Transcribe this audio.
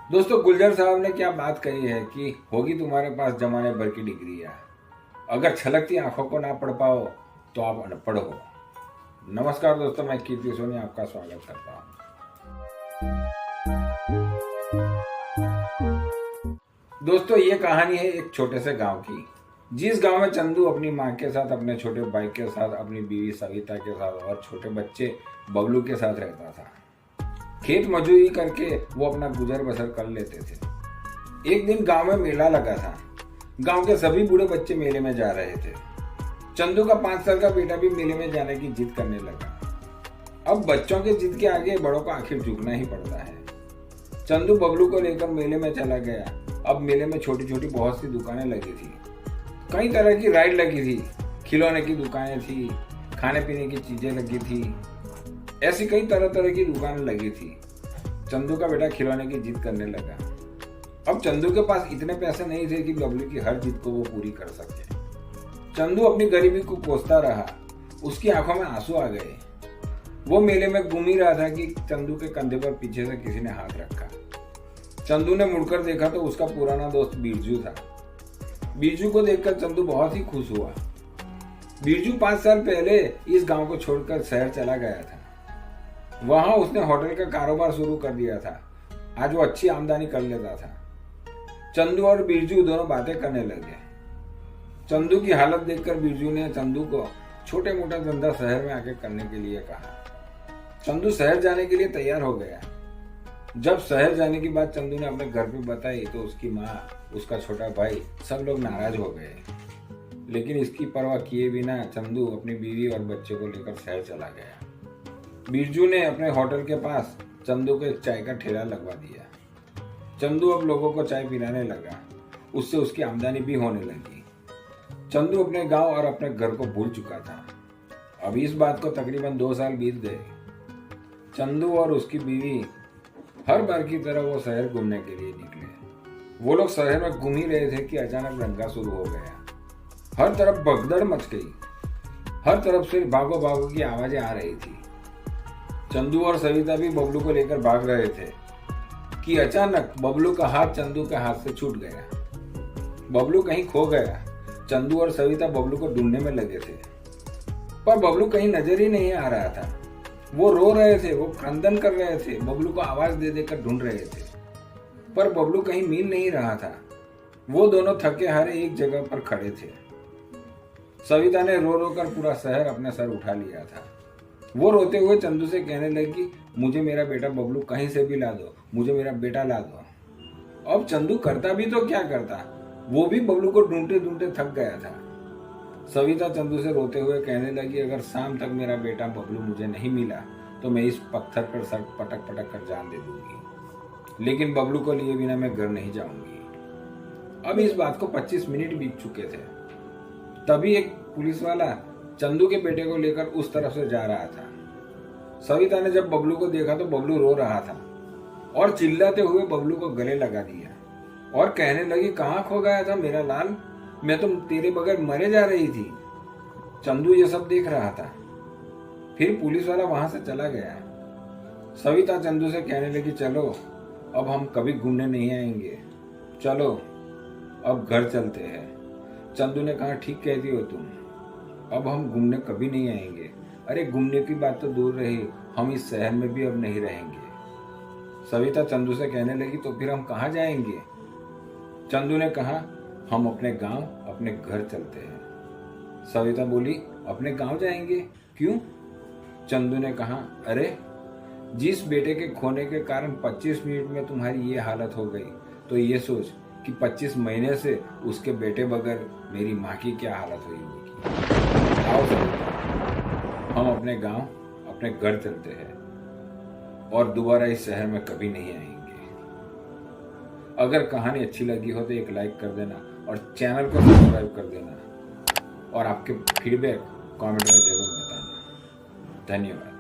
दोस्तों, गुलजार साहब ने क्या बात कही है कि होगी तुम्हारे पास जमाने भर की डिग्रियां, अगर छलकती आंखों को ना पढ़ पाओ तो आप अनपढ़ हो। नमस्कार दोस्तों, मैं कीर्ति सोनी आपका स्वागत करता हूं। दोस्तों, ये कहानी है एक छोटे से गांव की, जिस गांव में चंदू अपनी माँ के साथ, अपने छोटे भाई के साथ, अपनी बीवी सविता के साथ और छोटे बच्चे बबलू के साथ रहता था। खेत मजदूरी करके वो अपना गुजर बसर कर लेते थे। एक दिन गांव में मेला लगा था। गांव के सभी बूढ़े बच्चे मेले में जा रहे थे। चंदू का 5 साल का बेटा भी मेले में जाने की जिद करने लगा। अब बच्चों के जिद के आगे बड़ों को आखिर झुकना ही पड़ता है। चंदू बबलू को लेकर मेले में चला गया। अब मेले में छोटी छोटी बहुत सी दुकानें लगी थी। कई तरह की राइड लगी थी, खिलौने की दुकानें थी, खाने पीने की चीजें लगी थी। ऐसी कई तरह तरह की दुकानें लगी थी। चंदू का बेटा खिलौने की जिद करने लगा। अब चंदू के पास इतने पैसे नहीं थे कि बबलू की हर जिद को वो पूरी कर सके। चंदू अपनी गरीबी को कोसता रहा। उसकी आंखों में आंसू आ गए। वो मेले में घूम ही रहा था कि चंदू के कंधे पर पीछे से किसी ने हाथ रखा। चंदू ने मुड़कर देखा तो उसका पुराना दोस्त बिरजू था। बिरजू को देखकर चंदू बहुत ही खुश हुआ। बिरजू 5 साल पहले इस गांव को छोड़कर शहर चला गया था। वहां उसने होटल का कारोबार शुरू कर दिया था। आज वो अच्छी आमदनी कर लेता था। चंदू और बिरजू दोनों बातें करने लगे। चंदू की हालत देखकर बिरजू ने चंदू को छोटे मोटा धंधा शहर में आके करने के लिए कहा। चंदू शहर जाने के लिए तैयार हो गया। जब शहर जाने की बात चंदू ने अपने घर पे बताई तो उसकी माँ, उसका छोटा भाई, सब लोग नाराज हो गए। लेकिन इसकी परवाह किए बिना चंदू अपनी बीवी और बच्चे को लेकर शहर चला गया। बिरजू ने अपने होटल के पास चंदू के चाय का ठेला लगवा दिया। चंदू अब लोगों को चाय पिलाने लगा। उससे उसकी आमदनी भी होने लगी। चंदू अपने गांव और अपने घर को भूल चुका था। अब इस बात को तकरीबन 2 साल बीत गए। चंदू और उसकी बीवी हर बार की तरह वो शहर घूमने के लिए निकले। वो लोग शहर में घूम ही रहे थे कि अचानक दंगा शुरू हो गया। हर तरफ भगदड़ मच गई। हर तरफ से भागो भागो की आवाजें आ रही थी। चंदू और सविता भी बबलू को लेकर भाग रहे थे कि अचानक बबलू का हाथ चंदू के हाथ से छूट गया। बबलू कहीं खो गया। चंदू और सविता बबलू को ढूंढने में लगे थे, पर बबलू कहीं नजर ही नहीं आ रहा था। वो रो रहे थे, वो क्रंदन कर रहे थे, बबलू को आवाज दे देकर ढूंढ रहे थे, पर बबलू कहीं मिल नहीं रहा था। वो दोनों थके हारे एक जगह पर खड़े थे। सविता ने रो रो कर पूरा शहर अपने सर उठा लिया था। वो रोते हुए चंदू से कहने लगी, मुझे मेरा बेटा बबलू कहीं से भी ला दो, मुझे मेरा बेटा ला दो। अब चंदू करता भी तो क्या करता, वो भी बबलू को ढूंढते ढूंढते थक गया था। सविता चंदू से रोते हुए कहने लगी, अगर शाम तक मेरा बेटा बबलू मुझे नहीं मिला तो मैं इस पत्थर पर सर पटक पटक कर जान दे दूंगी, लेकिन बबलू को लिए बिना मैं घर नहीं जाऊंगी। अब इस बात को 25 मिनट बीत चुके थे। तभी एक पुलिस वाला चंदू के बेटे को लेकर उस तरफ से जा रहा था। सविता ने जब बबलू को देखा तो बबलू रो रहा था और चिल्लाते हुए बबलू को गले लगा दिया और कहने लगी, कहाँ खो गया था मेरा लाल, मैं तो तेरे बगैर मरे जा रही थी। चंदू ये सब देख रहा था। फिर पुलिस वाला वहां से चला गया। सविता चंदू से कहने लगी, चलो अब हम कभी घूमने नहीं आएंगे, चलो अब घर चलते हैं। चंदू ने कहा, ठीक कहती हो तुम, अब हम घूमने कभी नहीं आएंगे। अरे घूमने की बात तो दूर रही, हम इस शहर में भी अब नहीं रहेंगे। सविता चंदू से कहने लगी, तो फिर हम कहाँ जाएंगे? चंदू ने कहा, हम अपने गांव, अपने घर चलते हैं। सविता बोली, अपने गांव जाएंगे? क्यों? चंदू ने कहा, अरे जिस बेटे के खोने के कारण 25 मिनट में तुम्हारी ये हालत हो गई, तो ये सोच कि 25 महीने से उसके बेटे बगैर मेरी माँ की क्या हालत हुई होगी। आओ हम अपने गांव, अपने घर चलते हैं और दोबारा इस शहर में कभी नहीं आएंगे। अगर कहानी अच्छी लगी हो तो एक लाइक कर देना और चैनल को सब्सक्राइब कर देना और आपके फीडबैक कमेंट में जरूर बताना। धन्यवाद।